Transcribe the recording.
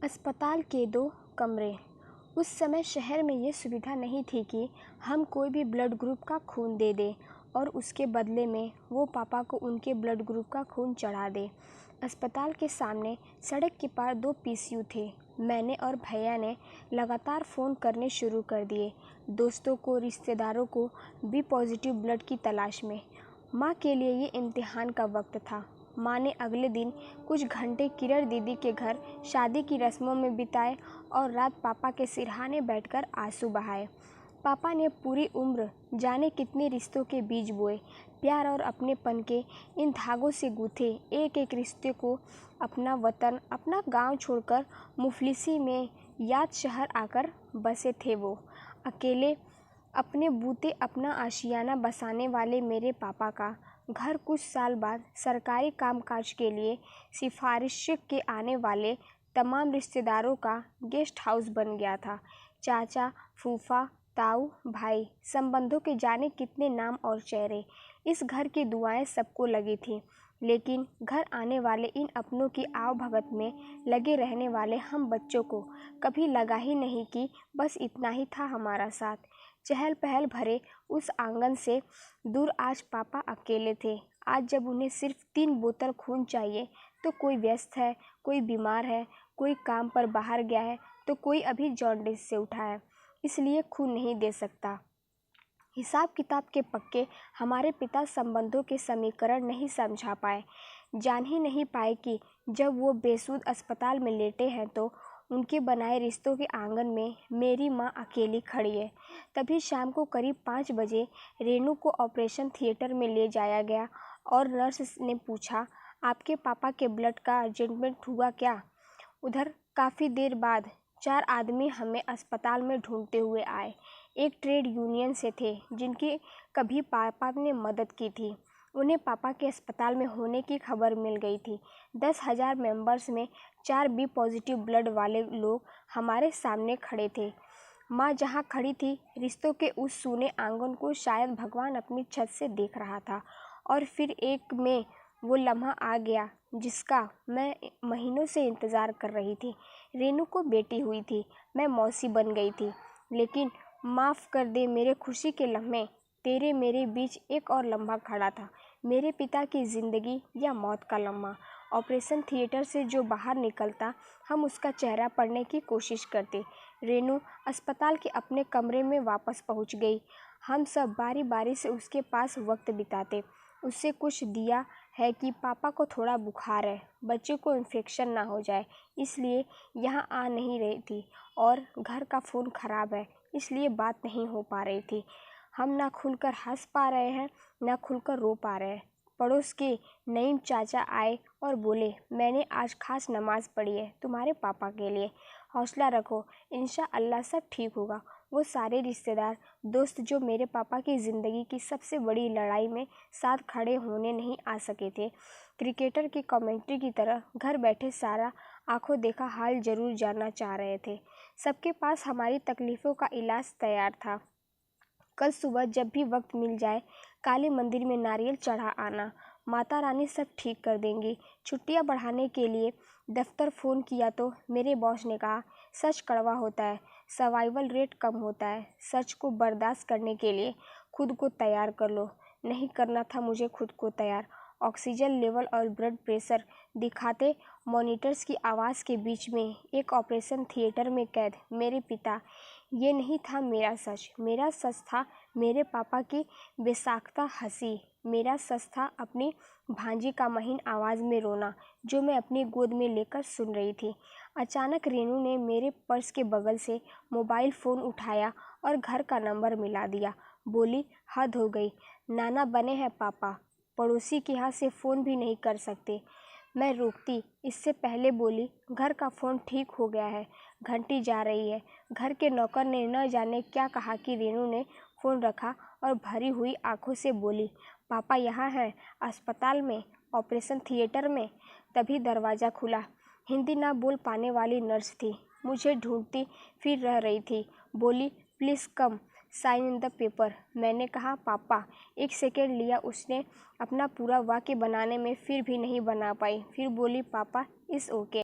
अस्पताल के 2 कमरे। उस समय शहर में ये सुविधा नहीं थी कि हम कोई भी ब्लड ग्रुप का खून दे दें और उसके बदले में वो पापा को उनके ब्लड ग्रुप का खून चढ़ा दे। अस्पताल के सामने सड़क के पार 2 पीसीयू थे। मैंने और भैया ने लगातार फ़ोन करने शुरू कर दिए, दोस्तों को, रिश्तेदारों को बी पॉजिटिव ब्लड की तलाश में। माँ के लिए ये इम्तिहान का वक्त था। माँ ने अगले दिन कुछ घंटे किरण दीदी के घर शादी की रस्मों में बिताए और रात पापा के सिरहाने बैठकर आंसू बहाए। पापा ने पूरी उम्र जाने कितने रिश्तों के बीज बोए, प्यार और अपनेपन के इन धागों से गूंथे एक एक रिश्ते को। अपना वतन, अपना गांव छोड़कर मुफलिसी में याद शहर आकर बसे थे वो। अकेले अपने बूते अपना आशियाना बसाने वाले मेरे पापा का घर कुछ साल बाद सरकारी कामकाज के लिए सिफारिश के आने वाले तमाम रिश्तेदारों का गेस्ट हाउस बन गया था। चाचा, फूफा, ताऊ, भाई, संबंधों के जाने कितने नाम और चेहरे। इस घर की दुआएं सबको लगी थी, लेकिन घर आने वाले इन अपनों की आवभगत में लगे रहने वाले हम बच्चों को कभी लगा ही नहीं कि बस इतना ही था हमारा साथ। चहल पहल भरे उस आंगन से दूर आज पापा अकेले थे। आज जब उन्हें सिर्फ 3 बोतल खून चाहिए तो कोई व्यस्त है, कोई बीमार है, कोई काम पर बाहर गया है, तो कोई अभी जॉन्डिस से उठा है, इसलिए खून नहीं दे सकता। हिसाब किताब के पक्के हमारे पिता संबंधों के समीकरण नहीं समझा पाए, जान ही नहीं पाए कि जब वो बेसुध अस्पताल में लेटे हैं तो उनके बनाए रिश्तों के आंगन में मेरी माँ अकेली खड़ी है। तभी शाम को करीब 5 बजे रेनू को ऑपरेशन थिएटर में ले जाया गया और नर्स ने पूछा, आपके पापा के ब्लड का अरेंजमेंट हुआ क्या? उधर काफ़ी देर बाद 4 आदमी हमें अस्पताल में ढूंढते हुए आए। एक ट्रेड यूनियन से थे जिनकी कभी पापा ने मदद की थी। उन्हें पापा के अस्पताल में होने की खबर मिल गई थी। 10,000 मेंबर्स में 4 बी पॉजिटिव ब्लड वाले लोग हमारे सामने खड़े थे। माँ जहाँ खड़ी थी, रिश्तों के उस सूने आंगन को शायद भगवान अपनी छत से देख रहा था। और फिर एक में वो लम्हा आ गया जिसका मैं महीनों से इंतज़ार कर रही थी। रेनू को बेटी हुई थी, मैं मौसी बन गई थी। लेकिन माफ़ कर दे मेरे खुशी के लम्हे, तेरे मेरे बीच एक और लम्हा खड़ा था, मेरे पिता की ज़िंदगी या मौत का लम्हा। ऑपरेशन थिएटर से जो बाहर निकलता, हम उसका चेहरा पढ़ने की कोशिश करते। रेनू अस्पताल के अपने कमरे में वापस पहुंच गई। हम सब बारी बारी से उसके पास वक्त बिताते। उससे कुछ दिया है कि पापा को थोड़ा बुखार है, बच्चे को इन्फेक्शन ना हो जाए, इसलिए यहाँ आ नहीं रही थी, और घर का फ़ोन ख़राब है, इसलिए बात नहीं हो पा रही थी। हम ना खुलकर हंस पा रहे हैं, ना खुलकर रो पा रहे हैं। पड़ोस के नईम चाचा आए और बोले, मैंने आज खास नमाज पढ़ी है तुम्हारे पापा के लिए, हौसला रखो, इंशाअल्लाह सब ठीक होगा। वो सारे रिश्तेदार, दोस्त जो मेरे पापा की ज़िंदगी की सबसे बड़ी लड़ाई में साथ खड़े होने नहीं आ सके थे, क्रिकेटर की कमेंट्री की तरह घर बैठे सारा आंखों देखा हाल जरूर जानना चाह रहे थे। सबके पास हमारी तकलीफ़ों का इलाज तैयार था। कल सुबह जब भी वक्त मिल जाए, काली मंदिर में नारियल चढ़ा आना, माता रानी सब ठीक कर देंगी। छुट्टियां बढ़ाने के लिए दफ्तर फ़ोन किया तो मेरे बॉस ने कहा, सच कड़वा होता है, सर्वाइवल रेट कम होता है, सच को बर्दाश्त करने के लिए खुद को तैयार कर लो। नहीं करना था मुझे खुद को तैयार। ऑक्सीजन लेवल और ब्लड प्रेशर दिखाते मॉनिटर्स की आवाज़ के बीच में एक ऑपरेशन थिएटर में कैद मेरे पिता। ये नहीं था मेरा सच था मेरे पापा की बेसाख्ता हंसी, मेरा सच था अपनी भांजी का महीन आवाज़ में रोना जो मैं अपनी गोद में लेकर सुन रही थी। अचानक रेनू ने मेरे पर्स के बगल से मोबाइल फ़ोन उठाया और घर का नंबर मिला दिया। बोली, हद हो गई, नाना बने हैं पापा, पड़ोसी के यहाँ से फ़ोन भी नहीं कर सकते। मैं रोकती इससे पहले बोली, घर का फ़ोन ठीक हो गया है, घंटी जा रही है। घर के नौकर ने न जाने क्या कहा कि रेनू ने फ़ोन रखा और भरी हुई आंखों से बोली, पापा यहाँ हैं, अस्पताल में, ऑपरेशन थिएटर में। तभी दरवाज़ा खुला। हिंदी ना बोल पाने वाली नर्स थी, मुझे ढूंढती फिर रह रही थी। बोली, please come, sign in the paper. मैंने कहा, पापा। 1 सेकेंड लिया उसने अपना पूरा वाक्य बनाने में, फिर भी नहीं बना पाई। फिर बोली, पापा इज़ ओके।